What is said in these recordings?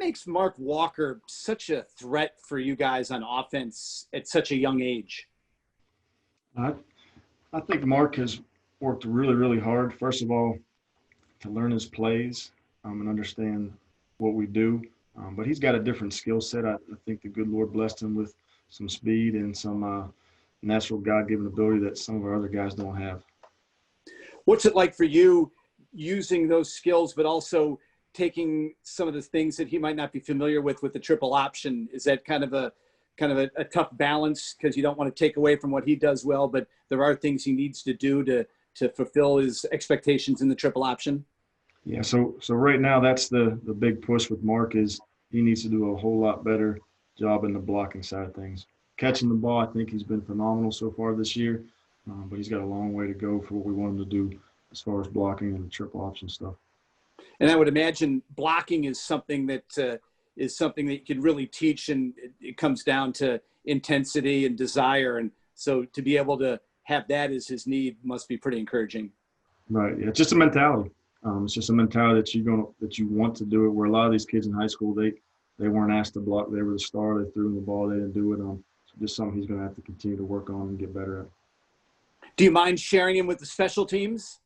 makes Mark Walker such a threat for you guys on offense at such a young age? I, I think Mark has worked really, really hard, first of all, to learn his plays and understand what we do. But he's got a different skill set. I think the good Lord blessed him with some speed and some natural God-given ability that some of our other guys don't have. What's it like for you using those skills, but also taking some of the things that he might not be familiar with the triple option? Is that kind of a tough balance, because you don't want to take away from what he does well, but there are things he needs to do to fulfill his expectations in the triple option? Yeah, so right now that's the big push with Mark is he needs to do a whole lot better job in the blocking side of things. Catching the ball, I think he's been phenomenal so far this year, but he's got a long way to go for what we want him to do as far as blocking and the triple option stuff. And I would imagine blocking is something that you can really teach, and it comes down to intensity and desire. And so to be able to have that as his need must be pretty encouraging. Right. Yeah, it's just a mentality. It's just a mentality that you want to do it. Where a lot of these kids in high school, they weren't asked to block. They were the star. They threw him the ball. They didn't do it. So just something he's going to have to continue to work on and get better at. Do you mind sharing him with the special teams?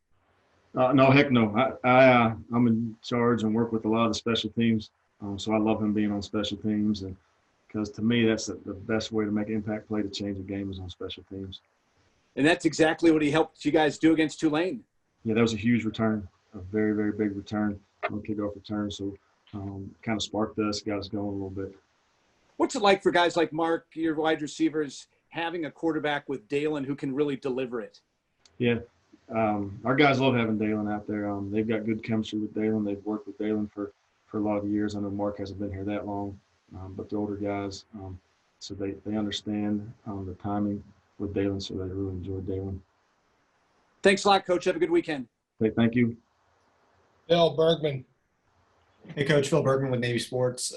No, heck no. I'm in charge and work with a lot of the special teams. So I love him being on special teams, and because to me that's the best way to make an impact play to change the game is on special teams. And that's exactly what he helped you guys do against Tulane. Yeah, that was a huge return, a very, very big return, kickoff return. So kind of sparked us, got us going a little bit. What's it like for guys like Mark, your wide receivers, having a quarterback with Dalen who can really deliver it? Yeah, our guys love having Dalen out there. They've got good chemistry with Dalen. They've worked with Dalen for a lot of years. I know Mark hasn't been here that long, but the older guys, so they understand the timing with Dalen, so they really enjoy Dalen. Thanks a lot, Coach. Have a good weekend. Hey, thank you. Bill Bergman. Hey, Coach. Phil Bergman with Navy Sports.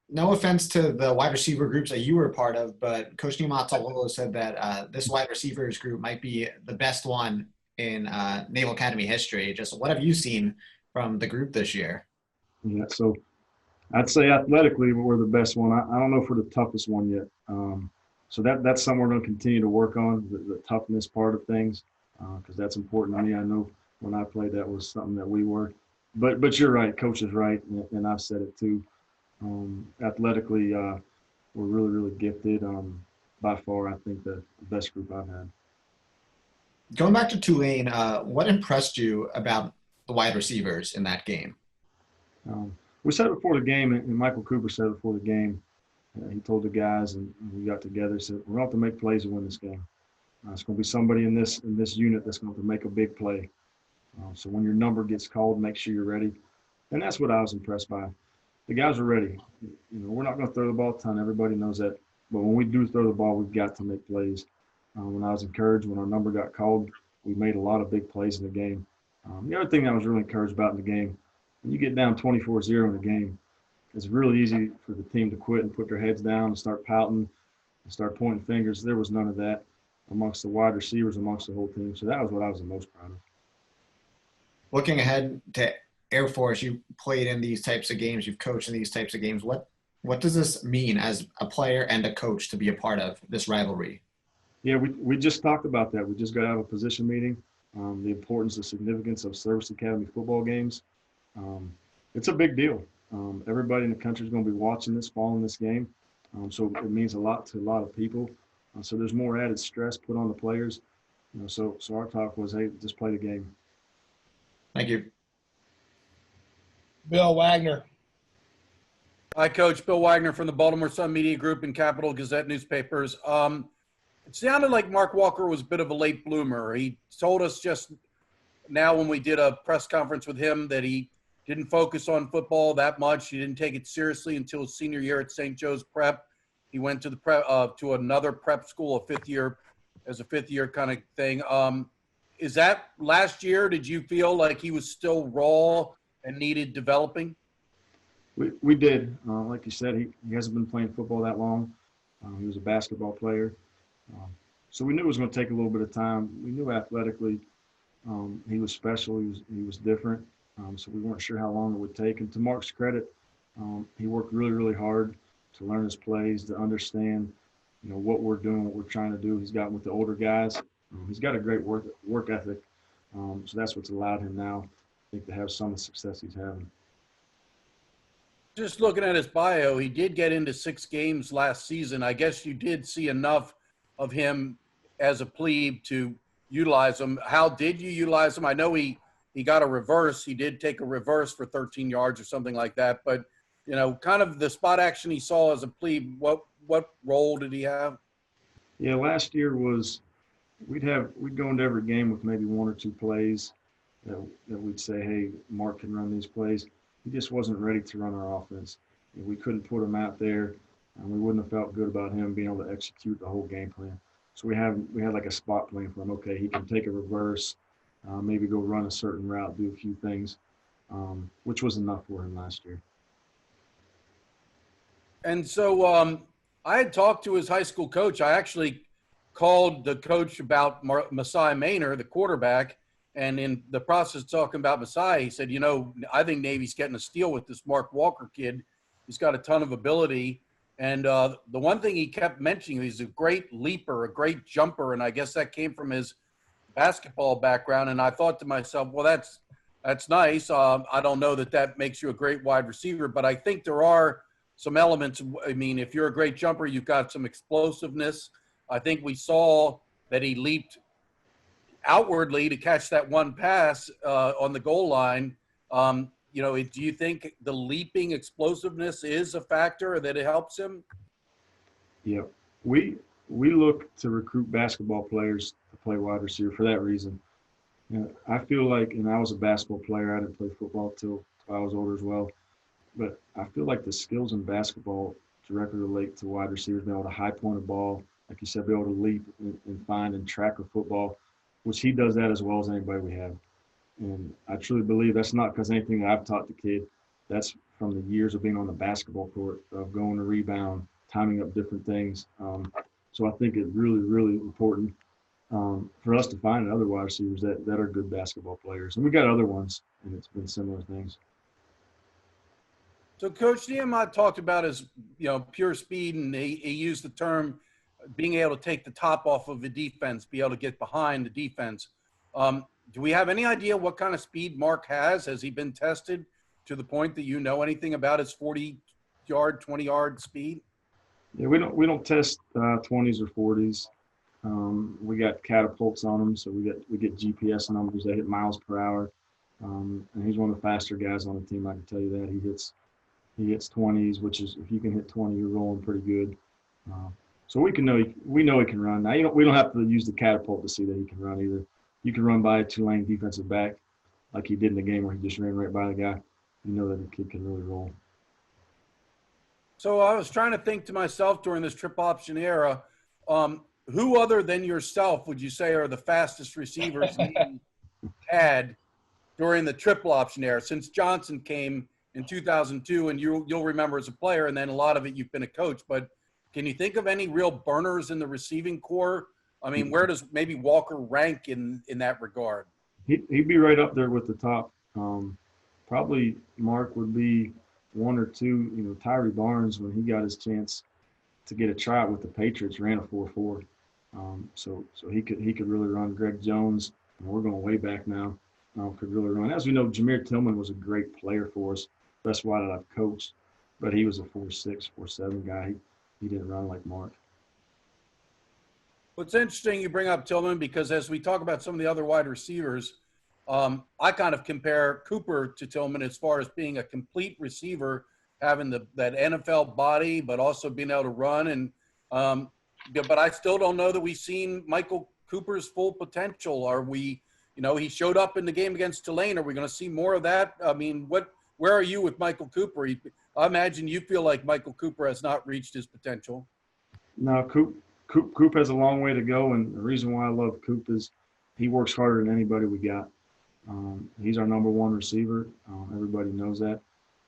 No offense to the wide receiver groups that you were a part of, but Coach Niumatalolo said that this wide receivers group might be the best one in Naval Academy history. Just what have you seen from the group this year? Yeah, so I'd say athletically we're the best one. I don't know if we're the toughest one yet. So that's something we're going to continue to work on, the toughness part of things, because that's important to me. I know when I played that was something that we were. But you're right, Coach is right, and I've said it too. Athletically, we're really, really gifted. By far, I think the best group I've had. Going back to Tulane, what impressed you about the wide receivers in that game? We said it before the game, and Michael Cooper said it before the game. He told the guys, and we got together, said, we're going to have to make plays to win this game. It's going to be somebody in this unit that's going to make a big play. So when your number gets called, make sure you're ready. And that's what I was impressed by. The guys are ready. We're not going to throw the ball a ton. Everybody knows that. But when we do throw the ball, we've got to make plays. When I was encouraged, when our number got called, we made a lot of big plays in the game. The other thing that I was really encouraged about in the game, when you get down 24-0 in the game, it's really easy for the team to quit and put their heads down and start pouting and start pointing fingers. There was none of that amongst the wide receivers, amongst the whole team. So that was what I was the most proud of. Looking ahead to Air Force, you played in these types of games, you've coached in these types of games. What does this mean as a player and a coach to be a part of this rivalry? Yeah, we just talked about that. We just got out of a position meeting, the importance, the significance of service academy football games. It's a big deal. Everybody in the country is going to be watching this, following this game. So it means a lot to a lot of people. So there's more added stress put on the players. So our talk was, hey, just play the game. Thank you. Bill Wagner. Hi, Coach. Bill Wagner from the Baltimore Sun Media Group and Capital Gazette newspapers. It sounded like Mark Walker was a bit of a late bloomer. He told us just now when we did a press conference with him that he didn't focus on football that much. He didn't take it seriously until his senior year at St. Joe's Prep. He went to to another prep school, a fifth year kind of thing. Is that last year? Did you feel like he was still raw and needed developing? We did. Like you said, he hasn't been playing football that long. He was a basketball player. So we knew it was going to take a little bit of time. We knew athletically he was special. He was different. So we weren't sure how long it would take. And to Mark's credit, He worked really, really hard to learn his plays, to understand, what we're doing, what we're trying to do. He's gotten with the older guys. He's got a great work ethic. So that's what's allowed him now, I think, to have some of the success he's having. Just looking at his bio, he did get into 6 games last season. I guess you did see enough of him as a plebe to utilize him. How did you utilize him? I know he got a reverse. He did take a reverse for 13 yards or something like that. But, kind of the spot action he saw as a plebe, what role did he have? Yeah, last year was we'd go into every game with maybe 1 or 2 plays that we'd say, hey, Mark can run these plays. He just wasn't ready to run our offense. We couldn't put him out there, and we wouldn't have felt good about him being able to execute the whole game plan. So we had like a spot plan for him. Okay, he can take a reverse, maybe go run a certain route, do a few things, which was enough for him last year. And so I had talked to his high school coach. I actually called the coach about Masai Maynor, the quarterback, and in the process of talking about Masai, he said, I think Navy's getting a steal with this Mark Walker kid. He's got a ton of ability. And the one thing he kept mentioning, he's a great leaper, a great jumper, and I guess that came from his basketball background. And I thought to myself, well, that's nice. I don't know that makes you a great wide receiver, but I think there are some elements. I mean, if you're a great jumper, you've got some explosiveness. I think we saw that he leaped outwardly to catch that one pass on the goal line. Do you think the leaping explosiveness is a factor that it helps him? Yeah, we look to recruit basketball players to play wide receiver for that reason. I feel like, and I was a basketball player. I didn't play football till I was older as well. But I feel like the skills in basketball directly relate to wide receivers being able to high point a ball, like you said, be able to leap and find and track a football, which he does that as well as anybody we have. And I truly believe that's not because anything I've taught the kid. That's from the years of being on the basketball court, of going to rebound, timing up different things. So I think it's really, really important for us to find other wide receivers that are good basketball players. And we got other ones, and it's been similar things. So Coach Nehemiah talked about his, pure speed, and he used the term being able to take the top off of the defense, be able to get behind the defense. Do we have any idea what kind of speed Mark has? Has he been tested to the point that you know anything about his 40-yard, 20-yard speed? Yeah, we don't test 20s or 40s. We got catapults on them, so we get GPS numbers that hit miles per hour. And he's one of the faster guys on the team. I can tell you that he hits 20s, which is, if you can hit 20, you're rolling pretty good. So we know he can run. Now we don't have to use the catapult to see that he can run either. You can run by a Tulane defensive back like he did in the game where he just ran right by the guy. You know that the kid can really roll. So I was trying to think to myself during this triple option era, who other than yourself would you say are the fastest receivers you had during the triple option era? Since Johnson came in 2002, and you'll remember as a player, and then a lot of it you've been a coach, but can you think of any real burners in the receiving core? I mean, where does maybe Walker rank in that regard? He'd be right up there with the top. Probably Mark would be 1 or 2. Tyree Barnes, when he got his chance to get a tryout with the Patriots, ran a 4.4. So he could really run. Greg Jones, and we're going way back now, could really run. As we know, Jameer Tillman was a great player for us. That's why I've coached, but he was a 4.6, 4.7 guy. He didn't run like Mark. Well, it's interesting you bring up Tillman, because as we talk about some of the other wide receivers, I kind of compare Cooper to Tillman as far as being a complete receiver, having that NFL body, but also being able to run. And but I still don't know that we've seen Michael Cooper's full potential. Are we, he showed up in the game against Tulane. Are we going to see more of that? I mean, where are you with Michael Cooper? I imagine you feel like Michael Cooper has not reached his potential. No, Coop has a long way to go, and the reason why I love Coop is he works harder than anybody we got. He's our number 1 receiver. Everybody knows that.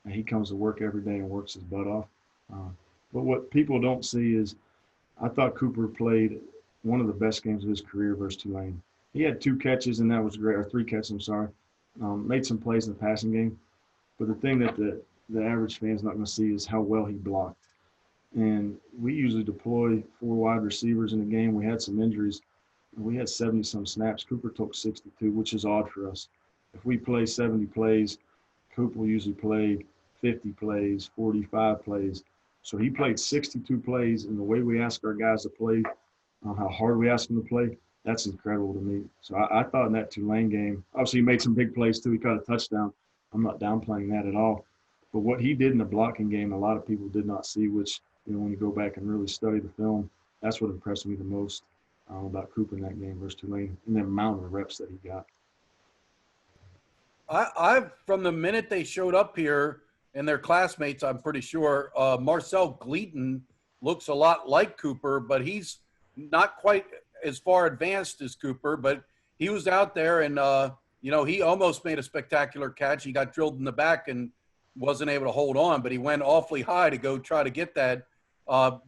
And he comes to work every day and works his butt off. But what people don't see is I thought Cooper played one of the best games of his career versus Tulane. He had 2 catches, and that was great, or 3 catches, I'm sorry. Made some plays in the passing game. But the thing that the average fan's not going to see is how well he blocked. And we usually deploy 4 wide receivers in a game. We had some injuries. We had 70-some snaps. Cooper took 62, which is odd for us. If we play 70 plays, Cooper will usually play 50 plays, 45 plays. So he played 62 plays, and the way we ask our guys to play, how hard we ask them to play, that's incredible to me. So I thought in that Tulane game, obviously he made some big plays too. He caught a touchdown. I'm not downplaying that at all. But what he did in the blocking game, a lot of people did not see, which, when you go back and really study the film, that's what impressed me the most about Cooper in that game versus Tulane, and the amount of reps that he got. I've from the minute they showed up here and their classmates, I'm pretty sure, Marcel Gleaton looks a lot like Cooper, but he's not quite as far advanced as Cooper, but he was out there and, he almost made a spectacular catch. He got drilled in the back and wasn't able to hold on, but he went awfully high to go try to get that.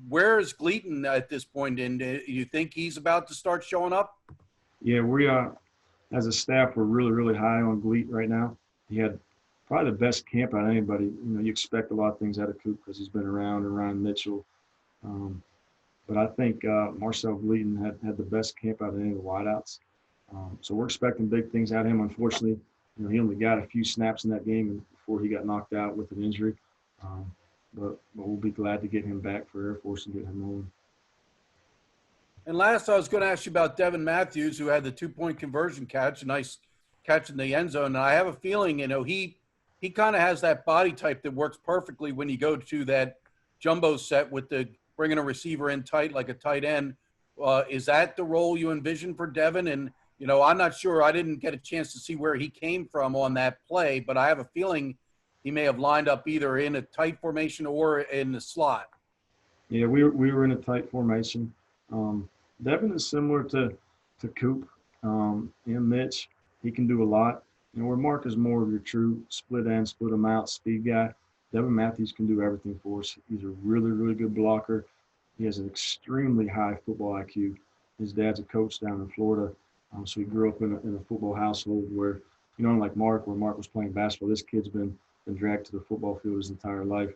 Where is Gleaton at this point? And do you think he's about to start showing up? Yeah, we are. As a staff, we're really, really high on Gleat right now. He had probably the best camp out of anybody. You expect a lot of things out of Coop because he's been around, and Ryan Mitchell. But I think Marcel Gleaton had the best camp out of any of the wideouts. So we're expecting big things out of him. Unfortunately, he only got a few snaps in that game before he got knocked out with an injury. But we'll be glad to get him back for Air Force and get him home. And last, I was going to ask you about Devin Matthews, who had the 2-point conversion catch, a nice catch in the end zone. And I have a feeling, he kind of has that body type that works perfectly when you go to that jumbo set with the bringing a receiver in tight like a tight end. Is that the role you envision for Devin? And, I'm not sure. I didn't get a chance to see where he came from on that play, but I have a feeling he may have lined up either in a tight formation or in the slot. Yeah, we were in a tight formation. Devin is similar to Coop and Mitch. He can do a lot. Where Mark is more of your true split end, split them out, speed guy, Devin Matthews can do everything for us. He's a really, really good blocker. He has an extremely high football IQ. His dad's a coach down in Florida, so he grew up in a football household where, unlike Mark, where Mark was playing basketball, this kid's been dragged to the football field his entire life.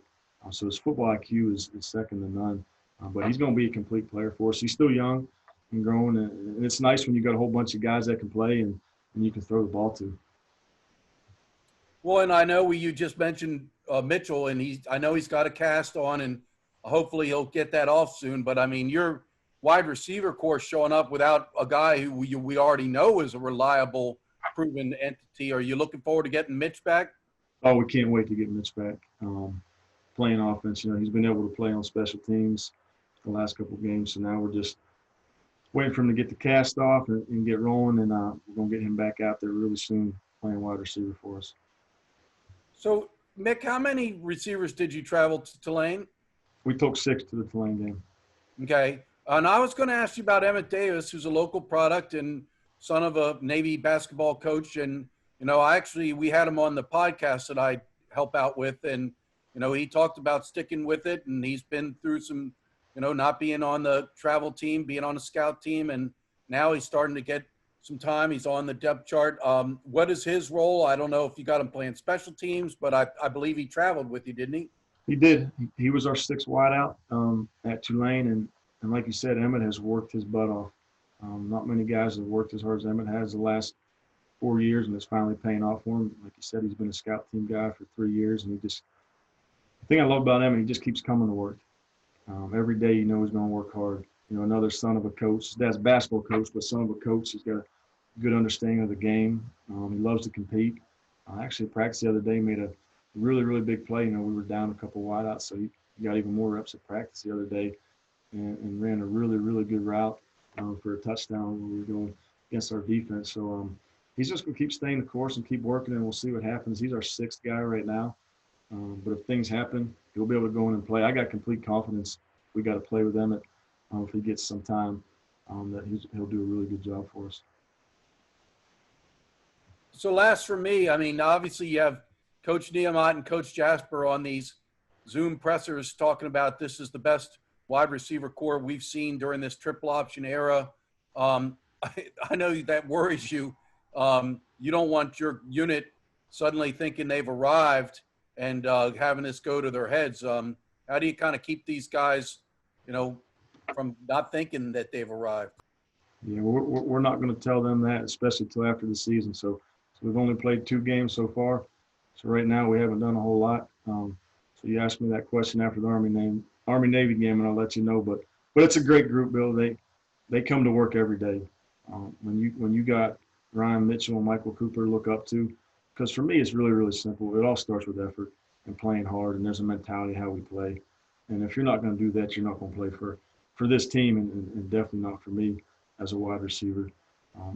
So his football IQ is second to none. But he's going to be a complete player for us. He's still young and growing, and it's nice when you got a whole bunch of guys that can play and you can throw the ball to. Well, and I know you just mentioned Mitchell, and I know he's got a cast on, and hopefully he'll get that off soon. But, your wide receiver core showing up without a guy who we already know is a reliable, proven entity. Are you looking forward to getting Mitch back? Oh, we can't wait to get Mitch back. Playing offense, he's been able to play on special teams the last couple of games. So now we're just waiting for him to get the cast off and get rolling, and we're going to get him back out there really soon playing wide receiver for us. So, Mick, how many receivers did you travel to Tulane? We took 6 to the Tulane game. Okay. And I was going to ask you about Emmett Davis, who's a local product and son of a Navy basketball coach. And, we had him on the podcast that I help out with. And, he talked about sticking with it, and he's been through some, not being on the travel team, being on a scout team. And now he's starting to get some time. He's on the depth chart. What is his role? I don't know if you got him playing special teams, but I believe he traveled with you, didn't he? He did. He was our 6th wideout at Tulane. And like you said, Emmett has worked his butt off. Not many guys have worked as hard as Emmett has the last 4 years, and it's finally paying off for him. Like you said, he's been a scout team guy for 3 years, and the thing I love about Emmett, he just keeps coming to work. Every day he's going to work hard. Another son of a coach. His dad's a basketball coach, but son of a coach. He's got a good understanding of the game. He loves to compete. Actually, practice the other day made a really, really big play. We were down a couple wideouts, so he got even more reps at practice the other day and ran a really, really good route for a touchdown when we were going against our defense. So he's just going to keep staying the course and keep working, and we'll see what happens. He's our 6th guy right now. But if things happen, he'll be able to go in and play. I got complete confidence we got to play with Emmett if he gets some time, that he'll do a really good job for us. So last for me, obviously you have Coach Niemot and Coach Jasper on these Zoom pressers talking about this is the best wide receiver core we've seen during this triple option era. I know that worries you. You don't want your unit suddenly thinking they've arrived and having this go to their heads. How do you kind of keep these guys, from not thinking that they've arrived? Yeah, we're not going to tell them that, especially till after the season. So we've only played 2 games so far. So right now we haven't done a whole lot. So you asked me that question after the Army-Navy game, and I'll let you know. But it's a great group, Bill. They come to work every day. When you got Ryan Mitchell and Michael Cooper to look up to, because for me it's really, really simple. It all starts with effort and playing hard, and there's a mentality how we play. And if you're not going to do that, you're not going to play for this team, and definitely not for me as a wide receiver.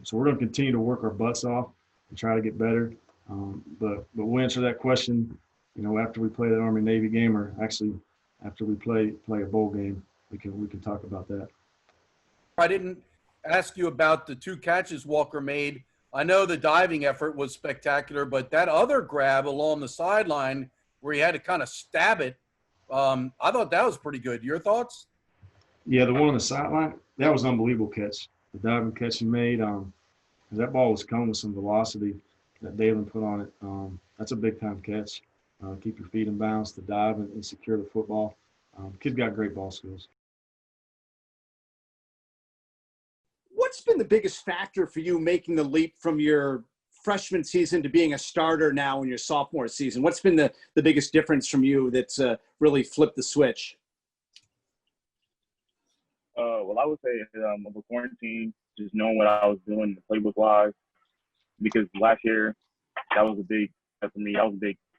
So we're going to continue to work our butts off and try to get better. But we'll answer that question, after we play that Army-Navy game, or actually after we play a bowl game, we can talk about that. I didn't ask you about the 2 catches Walker made. I know the diving effort was spectacular, but that other grab along the sideline where he had to kind of stab it, I thought that was pretty good. Your thoughts? Yeah, the one on the sideline, that was an unbelievable catch. The diving catch he made, that ball was coming with some velocity that Dalen put on it. That's a big-time catch. Keep your feet in bounds to dive and secure the football. Kid's got great ball skills. What's been the biggest factor for you making the leap from your freshman season to being a starter now in your sophomore season? What's been the biggest difference from you that's really flipped the switch? Well, I would say over quarantine, just knowing what I was doing playbook-wise, because last year that was a big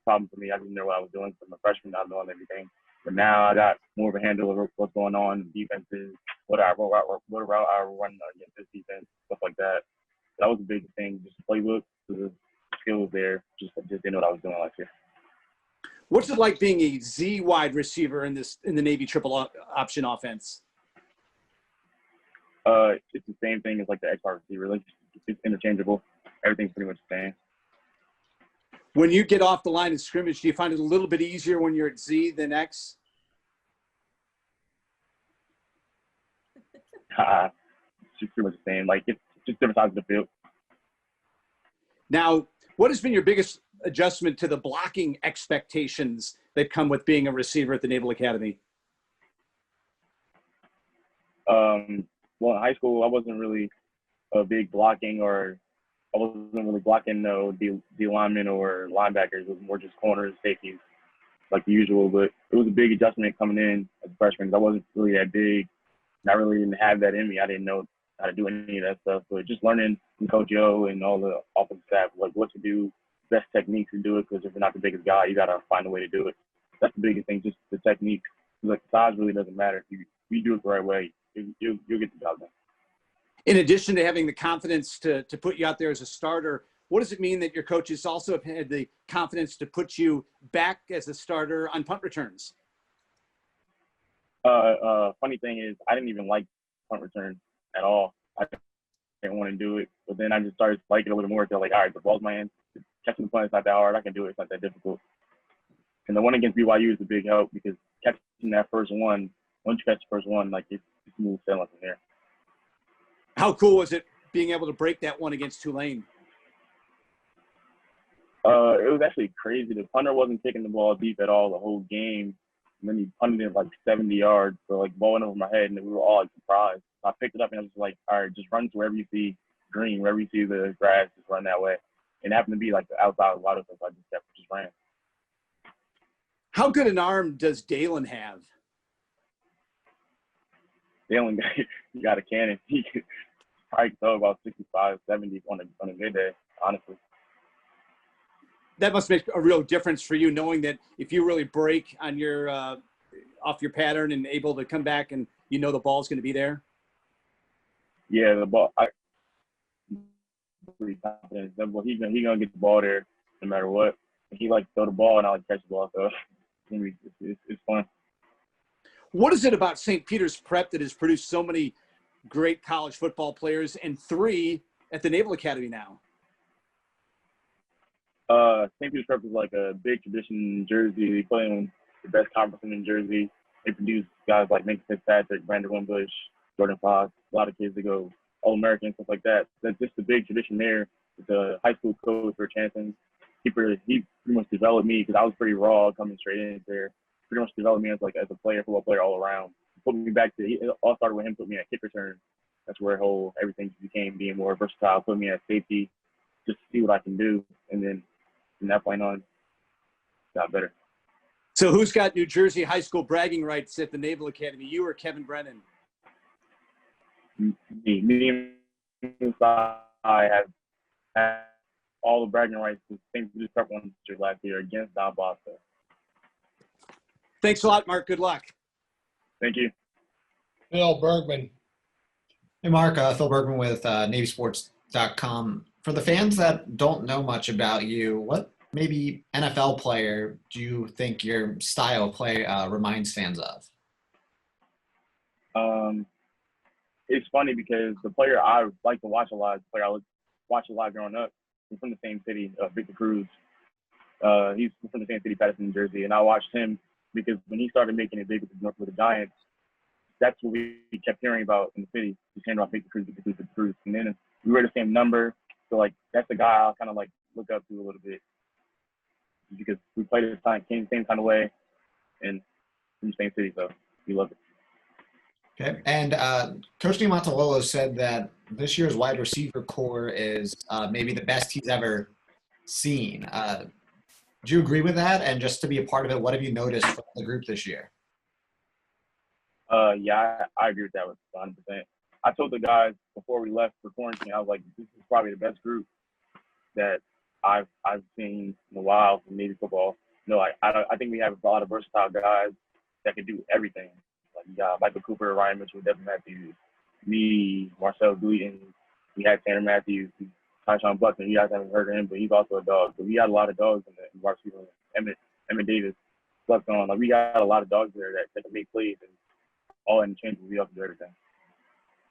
problem for me. I didn't know what I was doing from a freshman, not knowing everything. But now I got more of a handle of what's going on, defenses, what route I run against this defense, stuff like that. That was a big thing, just playbook, the skills there. Just didn't know what I was doing last year. What's it like being a Z wide receiver in the Navy triple option offense? It's the same thing as like the X wide receiver. Like, it's interchangeable. Everything's pretty much the same. When you get off the line of scrimmage, do you find it a little bit easier when you're at Z than X? It's just pretty much the same. Like, it's just different sides of the field. Now, what has been your biggest adjustment to the blocking expectations that come with being a receiver at the Naval Academy? Well, in high school, I wasn't really a big blocking, or I wasn't really blocking no D linemen or linebackers. It was more just corners, safeties, like the usual. But it was a big adjustment coming in as a freshman. I wasn't really that big. And I really didn't have that in me. I didn't know how to do any of that stuff. But just learning from Coach Joe and all the offensive staff, like what to do, best techniques to do it. Because if you're not the biggest guy, you got to find a way to do it. That's the biggest thing, just the technique. Like, size really doesn't matter. If you do it the right way, you'll get the job done. In addition to having the confidence to put you out there as a starter, what does it mean that your coaches also have had the confidence to put you back as a starter on punt returns? Funny thing is, I didn't even like punt return at all. I didn't want to do it, but then I just started liking it a little more. They're like, all right, the ball's in my hands. Catching the punt is not that hard. I can do it. It's not that difficult. And the one against BYU is a big help, because catching that first one, once you catch the first one, like, it's smooth sailing from there. How cool was it being able to break that one against Tulane? It was actually crazy. The punter wasn't kicking the ball deep at all the whole game. And then he punted it like 70 yards, so like ball went over my head, and we were all like surprised. So I picked it up and I was like, all right, just run to wherever you see green, wherever you see the grass, just run that way. And it happened to be like the outside of the water, so I just ran. How good an arm does Dalen have? Dalen, he got a cannon. He could probably throw about 65, 70 on a good day, honestly. That must make a real difference for you, knowing that if you really break on your off your pattern and able to come back and you know the ball's going to be there. Yeah, the ball. I'm pretty confident. He's gonna get the ball there no matter what. He like throw the ball and I like catch the ball, so it's fun. What is it about St. Peter's Prep that has produced so many great college football players and 3 at the Naval Academy now? St. Peter's Prep is like a big tradition in Jersey. They play in the best conference in Jersey. They produce guys like Nick Fitzpatrick, Brandon Wimbush, Jordan Fox, a lot of kids that go All-American, stuff like that. That's just a big tradition there. The high school coach for Chanson, he pretty much developed me because I was pretty raw coming straight in there. Pretty much developed me as a player, football player all around. Put me back to it all started with him. Put me at kick return. That's where everything became being more versatile. Put me at safety, just to see what I can do, and then from that point on, got better. So who's got New Jersey high school bragging rights at the Naval Academy, you or Kevin Brennan? Me and I have had all the bragging rights the same for this prep one last year against Don Boston. Thanks a lot, Mark. Good luck. Thank you. Phil Bergman. Hey, Mark. Phil Bergman with NavySports.com. For the fans that don't know much about you, what maybe NFL player do you think your style of play reminds fans of? It's funny because the player I like to watch a lot, the player I watch a lot growing up, he's from the same city, Victor Cruz. He's from the same city, Patterson, New Jersey, and I watched him because when he started making it big with the Giants, that's what we kept hearing about in the city. He's hearing about Victor Cruz. And then we were the same number, so like that's the guy I'll kind of like look up to a little bit because we played at the same kind of way, and from the same city, so we love it. Okay. And Coach Niumatalolo said that this year's wide receiver core is maybe the best he's ever seen. Do you agree with that? And just to be a part of it, what have you noticed from the group this year? Yeah, I agree with that 100%. I told the guys before we left for quarantine, I was like, this is probably the best group that I've seen in a while from Navy football. You know, I think we have a lot of versatile guys that can do everything. Like you got Michael Cooper, Ryan Mitchell, Devin Matthews, me, Marcel Gleaton. We had Tanner Matthews, Tyshawn Buckner. You guys haven't heard of him, but he's also a dog. So we got a lot of dogs in the varsity. Emmett Davis, Buck on. Like we got a lot of dogs there that can make plays and all in the change. We have to do everything.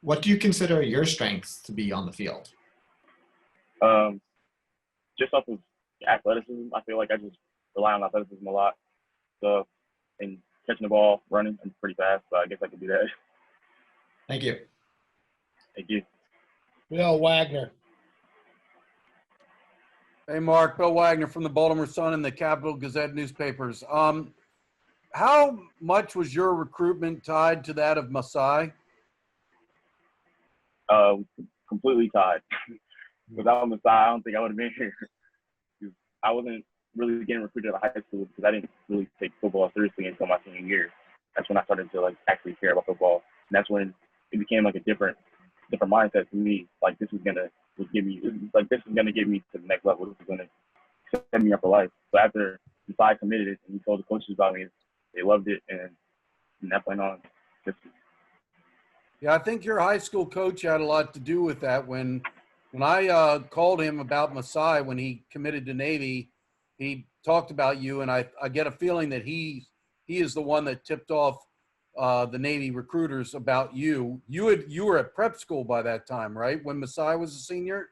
What do you consider your strengths to be on the field? Just off of athleticism, I feel like I just rely on athleticism a lot. So, and catching the ball, running, I'm pretty fast, so I guess I could do that. Thank you. Thank you. Bill Wagner. Hey, Mark. Bill Wagner from the Baltimore Sun and the Capital Gazette newspapers. How much was your recruitment tied to that of Masai? Completely tied. Without Masai, I don't think I would have been here. I wasn't really getting recruited out of high school because I didn't really take football seriously until my senior year. That's when I started to like actually care about football, and that's when it became like a different mindset to me. Like this is gonna get me to the next level. This is gonna set me up for life. So after Masai committed it and he told the coaches about me, they loved it, and from that point on, Yeah, I think your high school coach had a lot to do with that. When I called him about Masai when he committed to Navy, he talked about you, and I get a feeling that he is the one that tipped off the Navy recruiters about you. You were at prep school by that time, right? When Masai was a senior?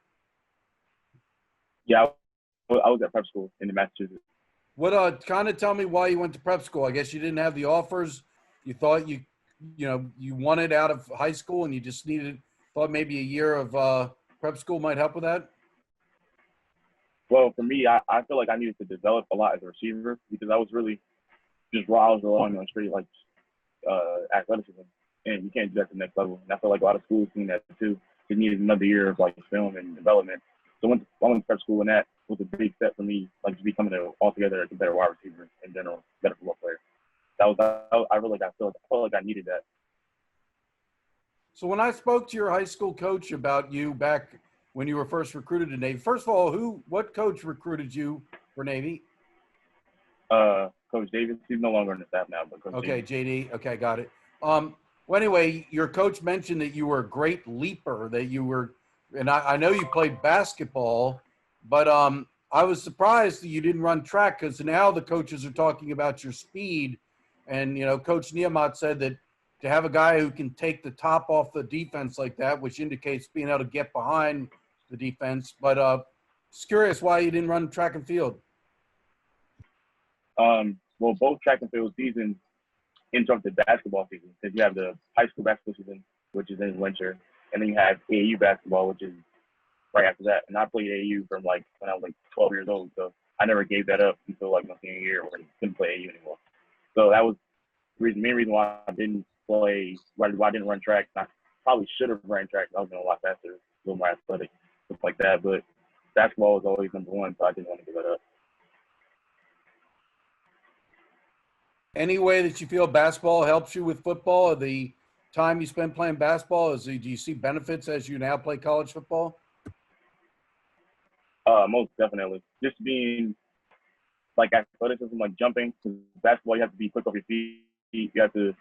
Yeah, I was at prep school in Massachusetts. What kind of tell me why you went to prep school? I guess you didn't have the offers. You thought you wanted out of high school and you just thought maybe a year of prep school might help with that? Well, for me, I feel like I needed to develop a lot as a receiver because I was really just raw. I was relying on straight like athleticism, and you can't do that to the next level. And I feel like a lot of schools seen that too. They needed another year of like film and development. So I went to prep school, and that was a big step for me, like just becoming altogether a better wide receiver in general, better football player. I felt like I needed that. So when I spoke to your high school coach about you back when you were first recruited to Navy, first of all, what coach recruited you for Navy? Coach Davis. He's no longer in the staff now, but Coach Okay, Davis. JD. Okay, got it. Well, anyway, your coach mentioned that you were a great leaper, that you were, and I know you played basketball, but I was surprised that you didn't run track because now the coaches are talking about your speed. And, Coach Niumat said that to have a guy who can take the top off the defense like that, which indicates being able to get behind the defense. But just curious why you didn't run track and field. Well, both track and field seasons interrupted basketball season because you have the high school basketball season, which is in winter, and then you have AAU basketball, which is right after that. And I played AAU from like when I was like 12 years old, so I never gave that up until like my senior year where I couldn't play AU anymore. So that was the main reason why I didn't play, why I didn't run track. I probably should have run track. I was going a lot faster, a little more athletic, stuff like that. But basketball was always number one, so I didn't want to give it up. Any way that you feel basketball helps you with football, or the time you spend playing basketball? Do you see benefits as you now play college football? Most definitely. Just being like athleticism, like jumping. Because basketball, you have to be quick off your feet. You have to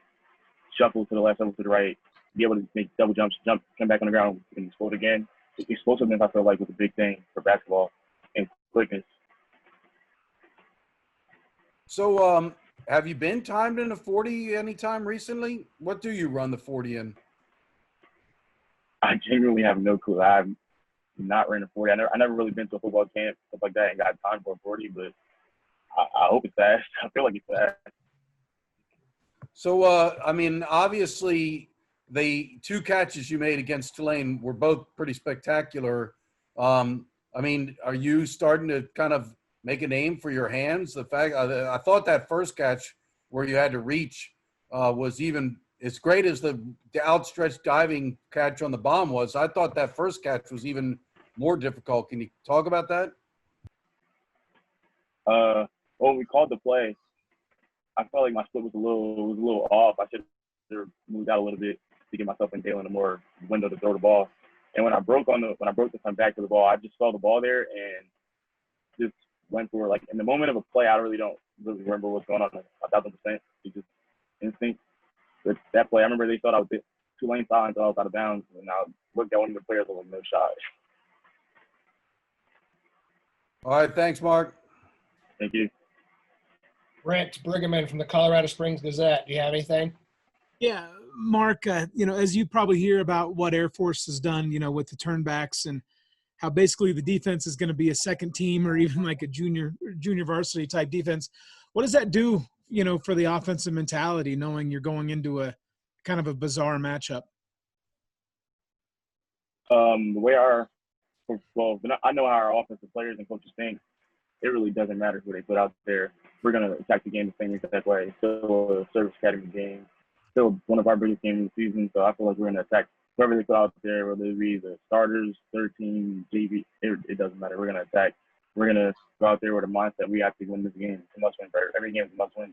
shuffle to the left, shuffle to the right, be able to make double jumps, jump, come back on the ground, and explode again. Explosiveness, I feel like, was a big thing for basketball, and quickness. So, have you been timed in a 40 anytime recently? What do you run the 40 in? I genuinely have no clue. I've not ran a 40. I never really been to a football camp, stuff like that, and got time for a 40, but I hope it's fast. I feel like it's fast. So, I mean, obviously, the two catches you made against Tulane were both pretty spectacular. I mean, are you starting to kind of make a name for your hands? The fact I thought that first catch where you had to reach was even as great as the outstretched diving catch on the bomb was. I thought that first catch was even more difficult. Can you talk about that? When we called the play, I felt like my split was a little off. I should have moved out a little bit to get myself and Dalen a more window to throw the ball. And when I broke the time back to the ball, I just saw the ball there and just went for it. Like in the moment of a play, I don't really remember what's going on 1,000%. It's just instinct. But that play, I remember they thought I was Tulane foul until I was out of bounds, and I looked at one of the players and was like, no shot. All right, thanks, Mark. Thank you. Brent Briggerman from the Colorado Springs Gazette. Do you have anything? Yeah, Mark, as you probably hear about what Air Force has done, with the turnbacks and how basically the defense is going to be a second team or even like a junior varsity type defense. What does that do, for the offensive mentality, knowing you're going into a kind of a bizarre matchup? The way I know how our offensive players and coaches think. It really doesn't matter who they put out there. We're going to attack the game the same exact way. It's still a service academy game. Still one of our biggest games of the season. So I feel like we're going to attack whoever they put out there, whether it be the starters, 13, JV. It doesn't matter. We're going to attack. We're going to go out there with a mindset we have to win this game. It's a must win. Every game is a must win.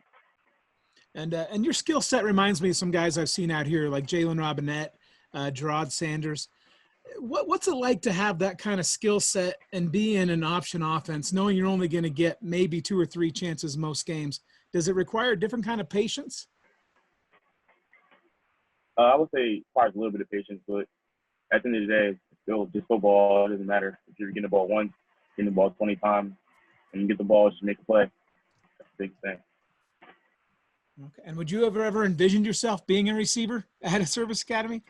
And your skill set reminds me of some guys I've seen out here, like Jalen Robinette, Gerard Sanders. What's it like to have that kind of skill set and be in an option offense, knowing you're only going to get maybe 2 or 3 chances most games? Does it require a different kind of patience? I would say it requires a little bit of patience, but at the end of the day, it's still just football. It doesn't matter if you're getting the ball once, getting the ball 20 times, and you get the ball, just make a play. That's the big thing. Okay. And would you ever envisioned yourself being a receiver at a service academy?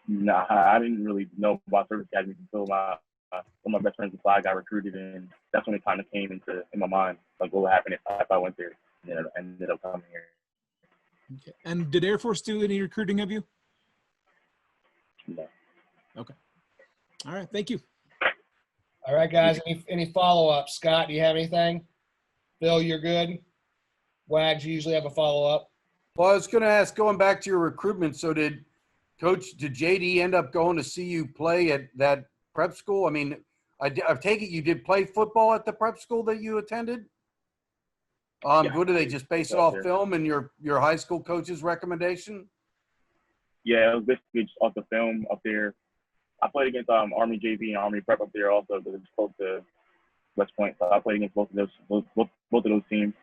Nah, I didn't really know about service academies until one of my best friends inside got recruited, and that's when it kind of came in my mind, like what would happen if I went there and ended up coming here. Okay. And did Air Force do any recruiting of you? No. Okay. All right. Thank you. All right, guys. Any follow-up? Scott, do you have anything? Phil, you're good? Wags, you usually have a follow-up. Well, I was going to ask, going back to your recruitment, so did JD end up going to see you play at that prep school? I mean, I take it you did play football at the prep school that you attended? Yeah. What do they just base it off film and your high school coach's recommendation? Yeah, it was basically just off the film up there. I played against Army JV and Army Prep up there also, because it's close to West Point. So I played against both of those teams.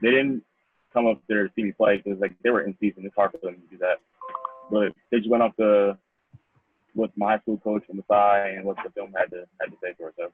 They didn't come up there to see me play because they were in season. It's hard for them to do that. But they just went off what my high school coach on the side and what the film had to say for it. So